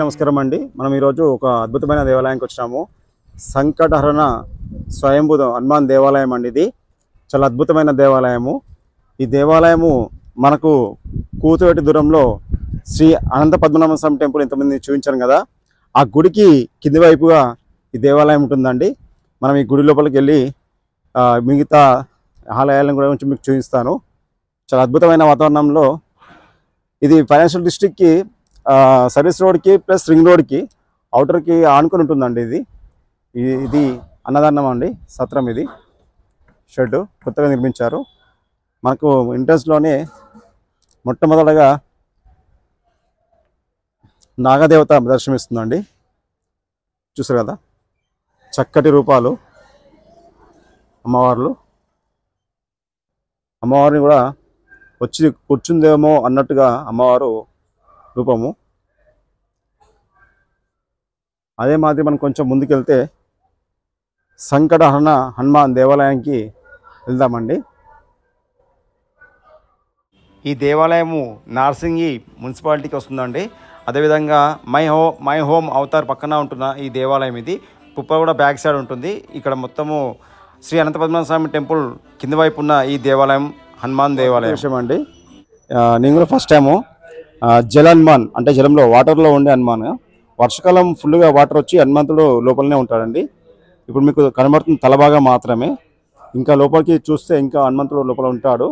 నమస్కారం అండి. మనం ఈరోజు ఒక అద్భుతమైన దేవాలయానికి వచ్చాము. సంకటహరణ స్వయంభూ హనుమాన్ దేవాలయం అండి. ఇది చాలా అద్భుతమైన దేవాలయము. ఈ దేవాలయము మనకు కూతువేటి దూరంలో శ్రీ అనంత పద్మనాభ స్వామి టెంపుల్ ఇంతమంది చూపించాను కదా, ఆ గుడికి కింది వైపుగా ఈ దేవాలయం ఉంటుందండి. మనం ఈ గుడి లోపలికి వెళ్ళి మిగతా ఆలయాలను కూడా కొంచెం మీకు చూపిస్తాను. చాలా అద్భుతమైన వాతావరణంలో ఇది ఫైనాన్షియల్ డిస్ట్రిక్ట్కి సర్వీస్ రోడ్కి ప్లస్ రింగ్ రోడ్కి అవుటర్కి ఆనుకొని ఉంటుందండి. ఇది అన్నదానం అండి, సత్రం. ఇది షెడ్ కొత్తగా నిర్మించారు. మనకు ఎంట్రన్స్లోనే మొట్టమొదటగా నాగదేవత దర్శనమిస్తుందండి. చూసారు కదా, చక్కటి రూపాలు అమ్మవారిని కూడా వచ్చి కూర్చుందేమో అన్నట్టుగా అమ్మవారు రూపము. అదే మాదిరి మనం కొంచెం ముందుకెళ్తే సంకటహరణ హనుమాన్ దేవాలయానికి వెళ్దామండి. ఈ దేవాలయము నార్సింగి మున్సిపాలిటీకి వస్తుందండి. అదేవిధంగా మై హోమ్ అవతార్ పక్కన ఉంటున్న ఈ దేవాలయం ఇది. పుప్పగూడ బ్యాక్ సైడ్ ఉంటుంది. ఇక్కడ మొత్తము శ్రీ అనంత పద్మనాభ స్వామి టెంపుల్ కింది వైపు ఉన్న ఈ దేవాలయం హనుమాన్ దేవాలయం విషయం అండి. నేను కూడా ఫస్ట్ టైము జల హనుమాన్ అంటే జలంలో వాటర్లో ఉండే హనుమాన్. వర్షాకాలం ఫుల్గా వాటర్ వచ్చి హనుమంతుడు లోపలనే ఉంటాడండి. ఇప్పుడు మీకు కనబడుతుంది తలబాగా మాత్రమే. ఇంకా లోపలికి చూస్తే ఇంకా హనుమంతుడు లోపల ఉంటాడు.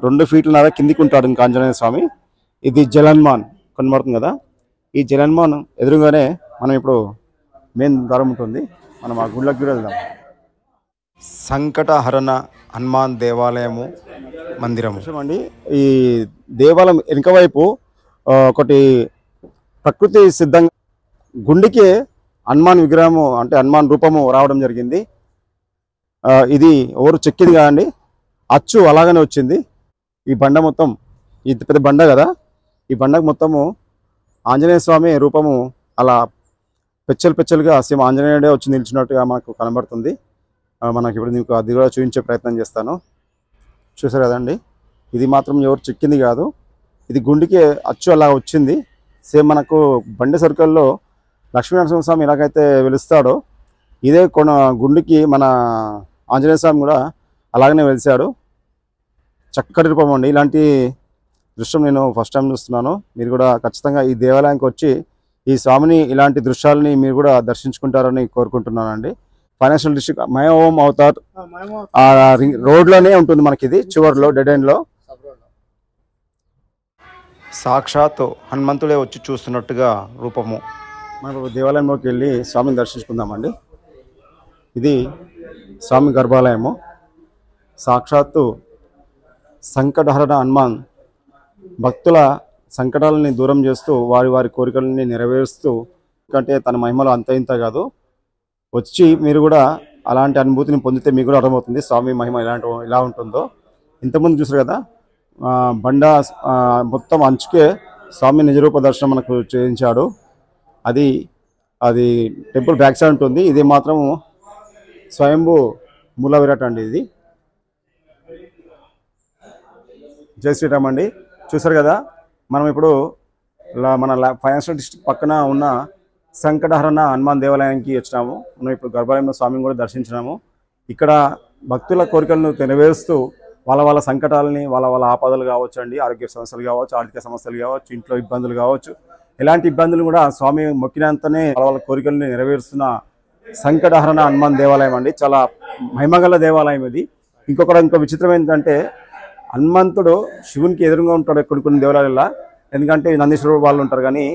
2 ఫీట్ల కిందికి ఉంటాడు ఇంకా ఆంజనేయ స్వామి. ఇది జల హనుమాన్ కనబడుతుంది కదా. ఈ జల హనుమాన్ ఎదురుగానే మనం ఇప్పుడు మెయిన్ ద్వారం ఉంటుంది. మనం ఆ గుళ్ళకి కూడా వెళ్దాం. సంకటహరణ హనుమాన్ దేవాలయము మందిరం అండి. ఈ దేవాలయం వెనుక వైపు ఒకటి ప్రకృతి సిద్ధంగా గుండెకి హనుమాన్ విగ్రహము అంటే హనుమాన్ రూపము రావడం జరిగింది. ఇది ఎవరు చెక్కింది కాదండి, అచ్చు అలాగనే వచ్చింది. ఈ బండ మొత్తం ఇది పెద్ద బండ కదా, ఈ బండకు మొత్తము ఆంజనేయ స్వామి రూపము అలా పెచ్చలుగా సేమ్ ఆంజనేయుడే వచ్చి నిలిచినట్టుగా మనకు కనబడుతుంది. మనకి ఇప్పుడు మీకు అది కూడా చూపించే ప్రయత్నం చేస్తాను. చూసారు కదండి, ఇది మాత్రం ఎవరు చెక్కింది కాదు, ఇది గుండెకి అచ్చు అలా వచ్చింది. సేమ్ మనకు బండి సర్కిల్లో లక్ష్మీనరసింహస్వామి ఎలాగైతే వెలుస్తాడో ఇదే గుండెకి మన ఆంజనేయ స్వామి కూడా అలాగనే వెలిసాడు. చక్కటి రూపం అండి. ఇలాంటి దృశ్యం నేను ఫస్ట్ టైం చూస్తున్నాను. మీరు కూడా ఖచ్చితంగా ఈ దేవాలయానికి వచ్చి ఈ స్వామిని ఇలాంటి దృశ్యాలని మీరు కూడా దర్శించుకుంటారని కోరుకుంటున్నానండి. Financial district My Home Avatar రోడ్లోనే ఉంటుంది మనకి. ఇది చివరిలో డెడ్ ఎండ్లో సాక్షాత్ హనుమంతుడే వచ్చి చూస్తున్నట్టుగా రూపము. మనం దేవాలయంలోకి వెళ్ళి స్వామిని దర్శించుకుందామండి. ఇది స్వామి గర్భాలయము. సాక్షాత్తు సంకటహరణ హనుమాన్ భక్తుల సంకటాలని దూరం చేస్తూ వారి కోరికలని నెరవేరుస్తూ, ఎందుకంటే తన మహిమలో అంత ఇంత కాదు. వచ్చి మీరు కూడా అలాంటి అనుభూతిని పొందితే మీకు కూడా అర్థమవుతుంది స్వామి మహిమ ఇలా ఉంటుందో. ఇంతకుముందు చూసారు కదా, బండ మొత్తం అంచుకే స్వామి నిజరూప దర్శనం మనకు చేయించాడు. అది టెంపుల్ బ్యాక్ సైడ్ ఉంటుంది. ఇది మాత్రం స్వయంభూ మూల విరాట్ అండి. ఇది జై శ్రీరామ్ అండి. చూసారు కదా, మనం ఇప్పుడు మన ఫైనాన్షియల్ డిస్ట్రిక్ట్ పక్కన ఉన్న సంకటహరణ హనుమాన్ దేవాలయానికి వచ్చినాము. మనం ఇప్పుడు గర్భాలయంలో స్వామిని కూడా దర్శించినాము. ఇక్కడ భక్తుల కోరికలను నెరవేరుస్తూ వాళ్ళ సంకటాలని వాళ్ళ ఆపదలు కావచ్చు అండి, ఆరోగ్య సమస్యలు కావచ్చు, ఆర్థిక సమస్యలు కావచ్చు, ఇంట్లో ఇబ్బందులు కావచ్చు, ఎలాంటి ఇబ్బందులు కూడా స్వామి మొక్కినంతనే వాళ్ళ కోరికలను నెరవేరుస్తున్న సంకటహరణ హనుమాన్ దేవాలయం అండి. చాలా మహిమగల దేవాలయం ఇది. ఇంకో విచిత్రం ఏంటంటే హనుమంతుడు శివునికి ఎదురుగా ఉంటాడు కొన్ని దేవాలయాల్లో. ఎందుకంటే నందీశ్వరుడు వాళ్ళు ఉంటారు, కానీ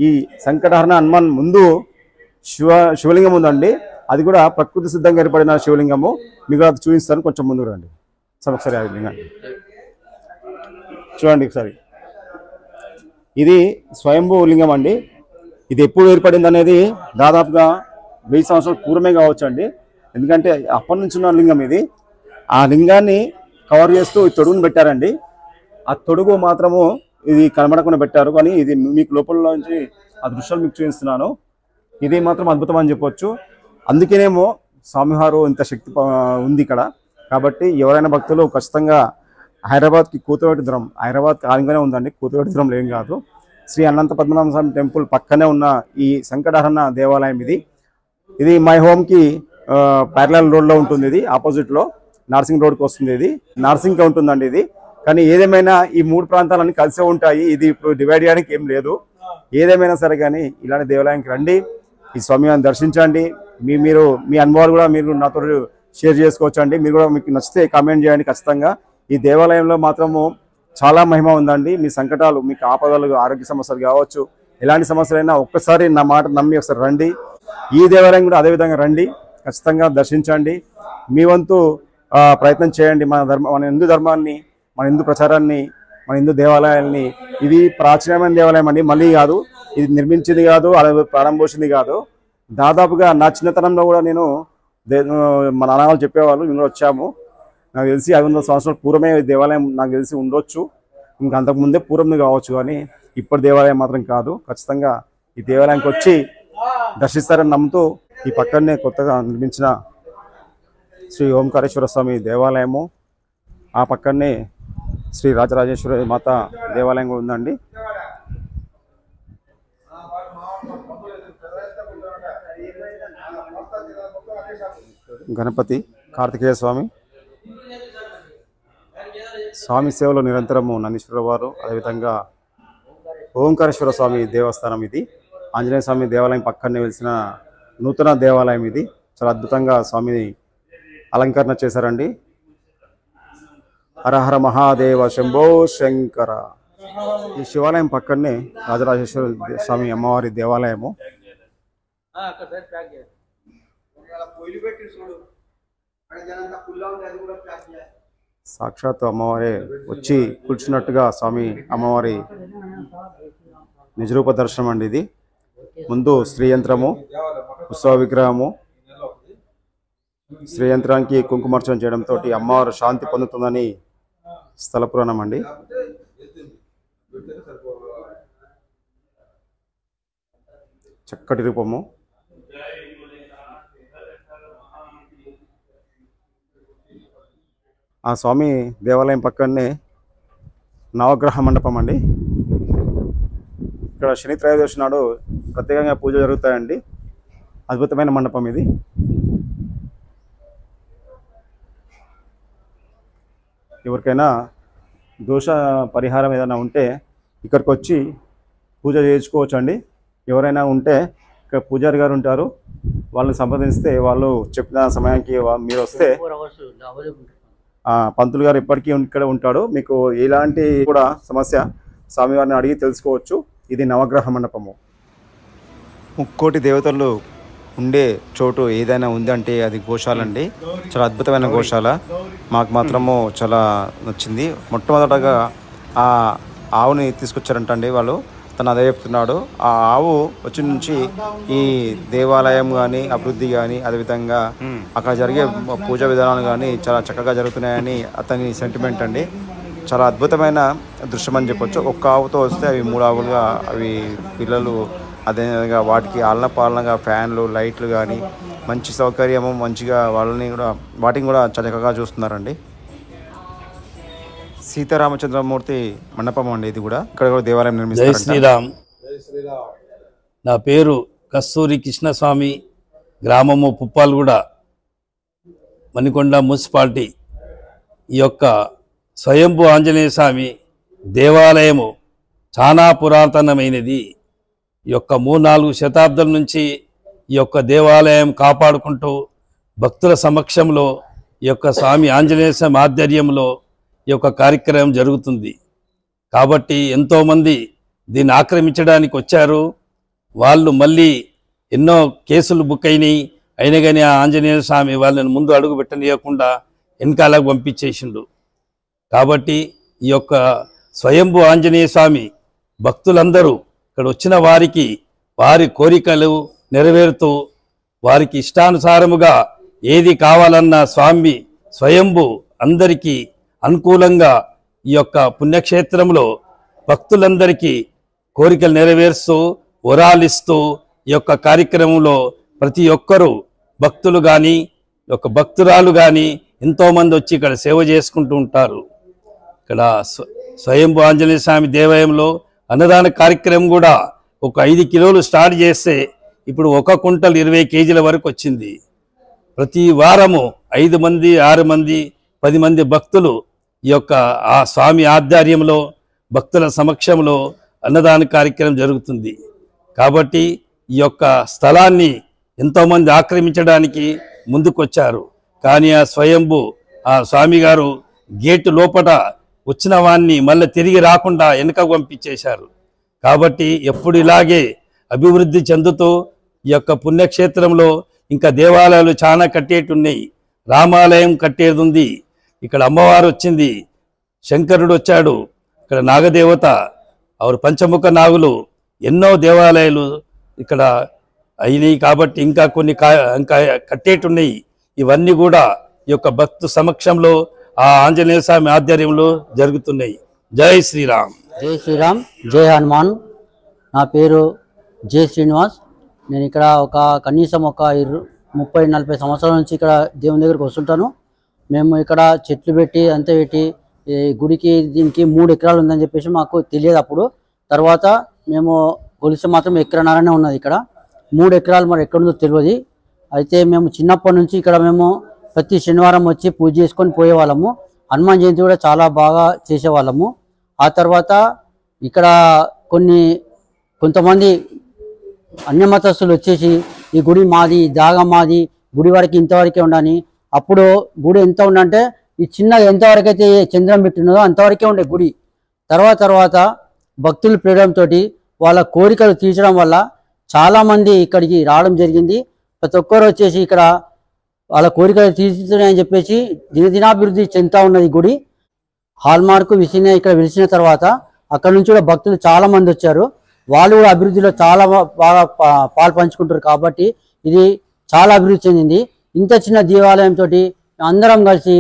ఈ సంకటహరణ హనుమాన్ ముందు శివలింగం ఉందండి. అది కూడా ప్రకృతి సిద్ధంగా ఏర్పడిన శివలింగము. మీకు అది చూపిస్తాను, కొంచెం ముందుకు రండి సార్. ఒకసారి ఆ లింగాన్ని చూడండి ఒకసారి. ఇది స్వయంభూ లింగం అండి. ఇది ఎప్పుడు ఏర్పడింది అనేది దాదాపుగా 1000 సంవత్సరాల పూర్వమే కావచ్చు అండి. ఎందుకంటే అప్పటి నుంచి ఉన్న లింగం ఇది. ఆ లింగాన్ని కవర్ చేస్తూ ఈ తొడుగును పెట్టారండి. ఆ తొడుగు మాత్రము ఇది కనబడకుండా పెట్టారు, కానీ ఇది మీకు లోపల నుంచి ఆ దృశ్యాలు మీకు చూపిస్తున్నాను. ఇది మాత్రం అద్భుతం అని చెప్పొచ్చు. అందుకేనేమో స్వామివారు ఇంత శక్తి ఉంది ఇక్కడ. కాబట్టి ఎవరైనా భక్తులు ఖచ్చితంగా హైదరాబాద్కి కూతువేటి దూరం, హైదరాబాద్కి ఆనంగానే ఉందండి, కూతువేటి దూరంలో ఏం కాదు. శ్రీ అనంత పద్మనాభ స్వామి టెంపుల్ పక్కనే ఉన్న ఈ సంకటహరణ దేవాలయం ఇది మై హోమ్కి ప్యారలల్ రోడ్లో ఉంటుంది. ఇది ఆపోజిట్లో నార్సింగ్ రోడ్కి వస్తుంది. ఇది నార్సింగ్కి ఉంటుందండి ఇది. కానీ ఏదేమైనా ఈ 3 ప్రాంతాలన్నీ కలిసే ఉంటాయి. ఇది ఇప్పుడు డివైడ్ చేయడానికి ఏం లేదు. ఏదేమైనా సరే కానీ ఇలాంటి దేవాలయానికి రండి, ఈ స్వామివారిని దర్శించండి. మీ అనుభవాలు కూడా మీరు నాతో షేర్ చేసుకోవచ్చు అండి. మీరు కూడా మీకు నచ్చితే కామెంట్ చేయండి ఖచ్చితంగా. ఈ దేవాలయంలో మాత్రము చాలా మహిమ ఉందండి. మీ సంకటాలు, మీకు ఆపదలు, ఆరోగ్య సమస్యలు కావచ్చు, ఎలాంటి సమస్యలైనా ఒక్కసారి నా మాట నమ్మి ఒకసారి రండి. ఈ దేవాలయం కూడా అదేవిధంగా రండి, ఖచ్చితంగా దర్శించండి. మీ వంతు ప్రయత్నం చేయండి. మన హిందూ ధర్మాన్ని, మన హిందూ ప్రచారాన్ని, మన హిందూ దేవాలయాల్ని, ఇది ప్రాచీనమైన దేవాలయం అండి, మళ్ళీ కాదు, ఇది నిర్మించింది కాదు, అలాగే ప్రారంభించింది కాదు. దాదాపుగా నా చిన్నతనంలో కూడా నేను మా నాన్నవాళ్ళు చెప్పేవాళ్ళు, మేము కూడా వచ్చాము. నాకు తెలిసి 500 సంవత్సరాల పూర్వమే దేవాలయం నాకు తెలిసి ఉండొచ్చు, ఇంకా అంతకుముందే పూర్వం కావచ్చు, కానీ ఇప్పటి దేవాలయం మాత్రం కాదు. ఖచ్చితంగా ఈ దేవాలయానికి వచ్చి దర్శిస్తారని నమ్ముతూ ఈ పక్కనే కొత్తగా నిర్మించిన శ్రీ ఓంకారేశ్వర స్వామి దేవాలయము, ఆ పక్కనే శ్రీ రాజరాజేశ్వరి మాత దేవాలయం కూడా ఉందండి. గణపతి, కార్తికేయ స్వామి సేవలో నిరంతరము నందీశ్వర వారు, అదేవిధంగా ఓంకారేశ్వర స్వామి దేవస్థానం ఇది. ఆంజనేయ స్వామి దేవాలయం పక్కనే వెలిసిన నూతన దేవాలయం ఇది. చాలా అద్భుతంగా స్వామిని అలంకరణ చేశారండి. హర హర మహాదేవ శంభో శంకర. ఈ శివాలయం పక్కనే రాజరాజేశ్వర స్వామి అమ్మవారి దేవాలయము. సాక్షాత్ అమ్మవారే వచ్చి కూర్చున్నట్టుగా స్వామి అమ్మవారి నిజరూప దర్శనం అండి ఇది. ముందు శ్రీయంత్రము, ఉత్సవ విగ్రహము, శ్రీయంత్రానికి కుంకుమార్చన చేయడంతో అమ్మవారు శాంతి పొందుతుందని స్థల పురాణం అండి. చక్కటి రూపము. ఆ స్వామి దేవాలయం పక్కనే నవగ్రహ మండపం అండి. ఇక్కడ శని త్రయోదశి నాడు ప్రత్యేకంగా పూజ జరుగుతాయండి. అద్భుతమైన మండపం ఇది. ఎవరికైనా దోష పరిహారం ఏదైనా ఉంటే ఇక్కడికి వచ్చి పూజ చేయించుకోవచ్చు అండి. ఎవరైనా ఉంటే ఇక్కడ పూజారి గారు ఉంటారు, వాళ్ళని సంప్రదిస్తే వాళ్ళు చెప్పిన సమయానికి మీరు వస్తే పంతులు గారు ఎప్పటికీ ఇక్కడ ఉంటాడు. మీకు ఎలాంటి కూడా సమస్య స్వామివారిని అడిగి తెలుసుకోవచ్చు. ఇది నవగ్రహ మండపము. 3 దేవతలు ఉండే చోటు ఏదైనా ఉందంటే అది గోశాల అండి. చాలా అద్భుతమైన గోశాల, మాకు మాత్రము చాలా నచ్చింది. మొట్టమొదటగా ఆ ఆవుని తీసుకొచ్చారంటండి వాళ్ళు, తను అదే చెప్తున్నాడు. ఆ ఆవు వచ్చి నుంచి ఈ దేవాలయం కానీ అభివృద్ధి కానీ అదేవిధంగా అక్కడ జరిగే పూజా విధానాలు కానీ చాలా చక్కగా జరుగుతున్నాయని అతని సెంటిమెంట్ అండి. చాలా అద్భుతమైన దృశ్యం అని చెప్పొచ్చు. ఒక్క ఆవుతో వస్తే అవి 3 ఆవులుగా అవి పిల్లలు, అదేవిధంగా వాటికి ఆలన పాలనగా ఫ్యాన్లు, లైట్లు కానీ మంచి సౌకర్యము, మంచిగా వాటిని కూడా చాలా చక్కగా చూస్తున్నారండి. సీతారామచంద్రమూర్తి మండపం అండి ఇది కూడా. ఇక్కడ కూడా దేవాలయం నిర్మిస్తారు. జై శ్రీరామ్. నా పేరు కస్తూరి కృష్ణస్వామి, గ్రామము పుప్పాలగూడ, మణికొండ మున్సిపాలిటీ. ఈ యొక్క స్వయంభూ ఆంజనేయ స్వామి దేవాలయము చాలా పురాతనమైనది. ఈ యొక్క 3-4 శతాబ్దం నుంచి ఈ యొక్క దేవాలయం కాపాడుకుంటూ భక్తుల సమక్షంలో ఈ యొక్క స్వామి ఆంజనేయ స్వామి ఆధ్వర్యంలో ఈ యొక్క కార్యక్రమం జరుగుతుంది. కాబట్టి ఎంతోమంది దీన్ని ఆక్రమించడానికి వచ్చారు. వాళ్ళు మళ్ళీ ఎన్నో కేసులు బుక్ అయినా కానీ ఆ ఆంజనేయ స్వామి వాళ్ళని ముందు అడుగు పెట్టనీయకుండా వెనకాలకు పంపించేసిండు. కాబట్టి ఈ యొక్క స్వయంభూ ఆంజనేయ స్వామి భక్తులందరూ ఇక్కడ వచ్చిన వారికి వారి కోరికలు నెరవేరుతూ వారికి ఇష్టానుసారముగా ఏది కావాలన్న స్వామి స్వయంభూ అందరికీ అనుకూలంగా ఈ యొక్క పుణ్యక్షేత్రంలో భక్తులందరికీ కోరికలు నెరవేరుస్తూ వరాలిస్తూ ఈ యొక్క కార్యక్రమంలో ప్రతి ఒక్కరూ భక్తులు కానీ ఒక భక్తురాలు కానీ ఎంతోమంది వచ్చి ఇక్కడ సేవ చేసుకుంటూ ఉంటారు. ఇక్కడ స్వయంభూ ఆంజనేయ స్వామి దేవాలయంలో అన్నదాన కార్యక్రమం కూడా ఒక 5 కిలోలు స్టార్ట్ చేస్తే ఇప్పుడు 1 కుంటల్ 20 కేజీల వరకు వచ్చింది. ప్రతి వారము 5 మంది 6 మంది 10 మంది భక్తులు ఈ యొక్క ఆ స్వామి ఆధ్వర్యంలో భక్తుల సమక్షంలో అన్నదాన కార్యక్రమం జరుగుతుంది. కాబట్టి ఈ యొక్క స్థలాన్ని ఎంతోమంది ఆక్రమించడానికి ముందుకొచ్చారు. కానీ ఆ స్వయంభూ ఆ స్వామి గారు గేటు లోపల వచ్చిన వాన్ని మళ్ళీ తిరిగి రాకుండా వెనుక పంపించేశారు. కాబట్టి ఎప్పుడు ఇలాగే అభివృద్ధి చెందుతూ ఈ యొక్క పుణ్యక్షేత్రంలో ఇంకా దేవాలయాలు చాలా కట్టేటున్నాయి. రామాలయం కట్టేది ఉంది. ఇక్కడ అమ్మవారు వచ్చింది, శంకరుడు వచ్చాడు, ఇక్కడ నాగదేవత ఆవిడ పంచముఖ నాగులు, ఎన్నో దేవాలయాలు ఇక్కడ అయినాయి. కాబట్టి ఇంకా కొన్ని ఇంకా కట్టేటున్నాయి. ఇవన్నీ కూడా ఈ యొక్క భక్తు సమక్షంలో ఆ ఆంజనేయ స్వామి ఆధ్వర్యంలో జరుగుతున్నాయి. జై శ్రీరామ్. జై శ్రీరామ్, జై హనుమాన్. నా పేరు జే శ్రీనివాస్. నేను ఇక్కడ కనీసం ఒక 30-40 సంవత్సరాల నుంచి ఇక్కడ దేవుని దగ్గరికి వస్తుంటాను. మేము ఇక్కడ చెట్లు పెట్టి అంతే పెట్టి ఈ గుడికి దీనికి 3 ఎకరాలు ఉందని చెప్పేసి మాకు తెలియదు అప్పుడు. తర్వాత మేము కొలిసి మాత్రం ఎకరన్నరనే ఉన్నది. ఇక్కడ 3 ఎకరాలు మరి ఎక్కడుందో తెలియదు. అయితే మేము చిన్నప్పటి నుంచి ఇక్కడ మేము ప్రతి శనివారం వచ్చి పూజ చేసుకొని పోయేవాళ్ళము. హనుమాన్ జయంతి కూడా చాలా బాగా చేసేవాళ్ళము. ఆ తర్వాత ఇక్కడ కొంతమంది అన్యమతస్తులు వచ్చేసి ఈ గుడి మాది, జాగా మాది, గుడి వరకు ఇంతవరకే ఉండని. అప్పుడు గుడి ఎంత ఉండంటే ఈ చిన్నగా ఎంతవరకు అయితే చంద్రం పెట్టినదో అంతవరకే ఉండే గుడి. తర్వాత భక్తుల ప్రేరణతో వాళ్ళ కోరికలు తీర్చడం వల్ల చాలామంది ఇక్కడికి రావడం జరిగింది. ప్రతి ఒక్కరు వచ్చేసి ఇక్కడ వాళ్ళ కోరికలు తీర్చుతున్నాయని చెప్పేసి దినదినాభివృద్ధి చెందుతూ ఉన్నది గుడి. హాల్మార్క్ విసిని ఇక్కడ వెలిసిన తర్వాత అక్కడ నుంచి కూడా భక్తులు చాలా మంది వచ్చారు. వాళ్ళు కూడా అభివృద్ధిలో చాలా బాగా పాలు పంచుకుంటారు. కాబట్టి ఇది చాలా అభివృద్ధి చెందింది. ఇంత చిన్న దేవాలయంతో అందరం కలిసి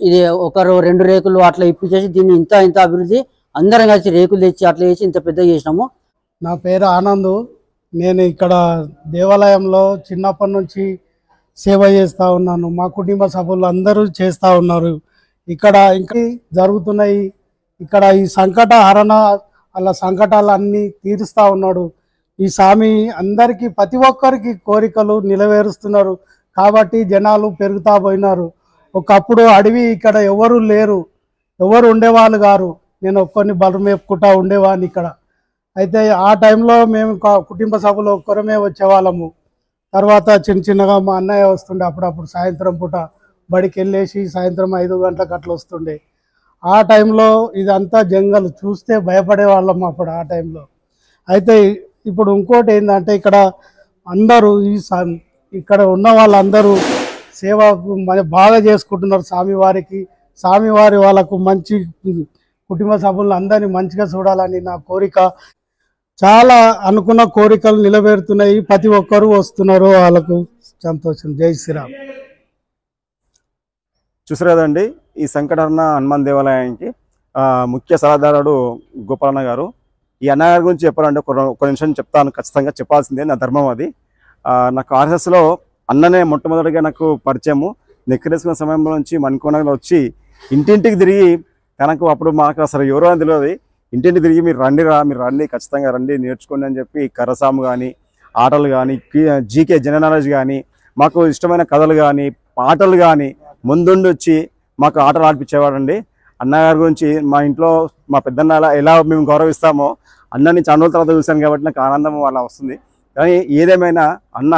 ఇది 1-2 రేకులు అట్లా ఇప్పించేసి దీన్ని ఇంత అభివృద్ధి అందరం కలిసి రేకులు తెచ్చి అట్లా చేసి ఇంత పెద్దగా చేసినాము. నా పేరు ఆనందు. నేను ఇక్కడ దేవాలయంలో చిన్నప్పటి నుంచి సేవ చేస్తూ ఉన్నాను. మా కుటుంబ సభ్యులు అందరూ చేస్తూ ఉన్నారు. ఇక్కడ ఇంకా జరుగుతున్నాయి. ఇక్కడ ఈ సంకటహరణ అలా సంకటాలు అన్నీ తీరుస్తూ ఉన్నాడు ఈ స్వామి. అందరికీ ప్రతి ఒక్కరికి కోరికలు నెరవేరుస్తున్నారు. కాబట్టి జనాలు పెరుగుతా పోయినారు. ఒకప్పుడు అడవి ఇక్కడ ఎవరు లేరు, ఎవరు ఉండేవాళ్ళు గారు. నేను ఒక్కరిని బలు మేపుకుంటా ఉండేవాడిని ఇక్కడ. అయితే ఆ టైంలో మేము కుటుంబ సభలో ఒక్కరమే వచ్చేవాళ్ళము. తర్వాత చిన్నగా మా అన్నయ్య వస్తుండే అప్పుడప్పుడు సాయంత్రం పూట బడికి వెళ్ళేసి సాయంత్రం 5 గంటలకు అట్లా వస్తుండే. ఆ టైంలో ఇదంతా జంగల్ చూస్తే భయపడే వాళ్ళం అప్పుడు ఆ టైంలో. అయితే ఇప్పుడు ఇంకోటి ఏంటంటే ఇక్కడ అందరూ ఇక్కడ ఉన్న వాళ్ళందరూ సేవ బాగా చేసుకుంటున్నారు స్వామివారికి. స్వామివారి వాళ్ళకు మంచి కుటుంబ సభ్యులను అందరినీ మంచిగా చూడాలని నా కోరిక. చాలా అనుకున్న కోరికలు నిలబెడుతున్నాయి. ప్రతి ఒక్కరూ వస్తున్నారు, వాళ్ళకు సంతోషం. జై శ్రీరామ్. చూసారు కదండి, ఈ సంకటహరణ హనుమాన్ దేవాలయానికి ముఖ్య సలహాదారుడు గోపాలన్న గారు. ఈ అన్నగారి గురించి చెప్పాలంటే ఒక నిమిషం చెప్తాను, ఖచ్చితంగా చెప్పాల్సిందే, నా ధర్మం అది. నాకు ఆర్ఎస్ఎస్లో అన్ననే మొట్టమొదటిగా నాకు పరిచయము. నెక్కరేసుకున్న సమయంలో నుంచి మణికొండలో వచ్చి ఇంటింటికి తిరిగి తనకు అప్పుడు మాకు అసలు ఎవరో అని తెలియదు. ఇంటింటికి తిరిగి మీరు రండి ఖచ్చితంగా రండి నేర్చుకోండి అని చెప్పి కర్రసాము కానీ ఆటలు కానీ జీకే జనరల్ నాలెడ్జ్ కానీ మాకు ఇష్టమైన కథలు కానీ పాటలు కానీ ముందుండి వచ్చి మాకు ఆటలు ఆడిపించేవాడండి. అన్నగారి గురించి మా ఇంట్లో మా పెద్దన్న ఎలా మేము గౌరవిస్తామో అన్నని చాలా రోజుల తర్వాత చూశాను కాబట్టి నాకు ఆనందం అలా వస్తుంది. కానీ ఏదేమైనా అన్న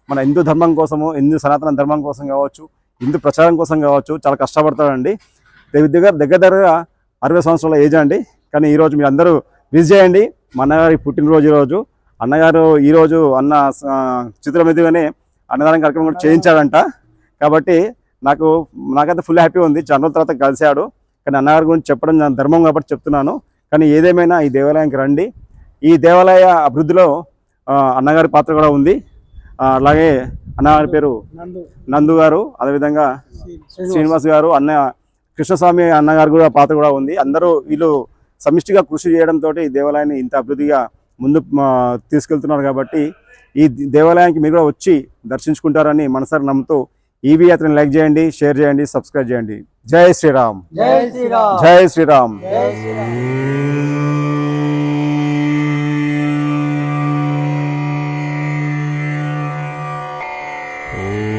మన హిందూ ధర్మం కోసము, హిందూ సనాతన ధర్మం కోసం కావచ్చు, హిందూ ప్రచారం కోసం కావచ్చు చాలా కష్టపడతాడండి. దగ్గర 60 సంవత్సరాల ఏజ్ అండి. కానీ ఈరోజు మీరు అందరూ విజిట్ చేయండి. మా అన్నగారి పుట్టినరోజు ఈరోజు. అన్నగారు ఈరోజు చిత్రం మీదుగానే అన్నదానం కార్యక్రమం కూడా చేయించాడంట. కాబట్టి నాకైతే ఫుల్ హ్యాపీ ఉంది. చాలా రోజుల తర్వాత కలిశాడు. కానీ అన్నగారి గురించి చెప్పడం నా ధర్మం కాబట్టి చెప్తున్నాను. కానీ ఏదేమైనా ఈ దేవాలయానికి రండి. ఈ దేవాలయ అభివృద్ధిలో అన్నగారి పాత్ర కూడా ఉంది. అలాగే అన్నగారి పేరు నందు గారు, అదేవిధంగా శ్రీనివాస్ గారు, కృష్ణస్వామి అన్నగారు కూడా పాత్ర కూడా ఉంది. అందరూ వీళ్ళు సమిష్టిగా కృషి చేయడంతో ఈ దేవాలయాన్ని ఇంత అభివృద్ధిగా ముందు తీసుకెళ్తున్నారు. కాబట్టి ఈ దేవాలయానికి మీరు కూడా వచ్చి దర్శించుకుంటారని మనసారి నమ్ముతూ ఈవీ యాత్రని లైక్ చేయండి, షేర్ చేయండి, సబ్స్క్రైబ్ చేయండి. జై శ్రీరామ్. జై శ్రీరామ్. జై శ్రీరామ్. జై శ్రీరామ్. ఓం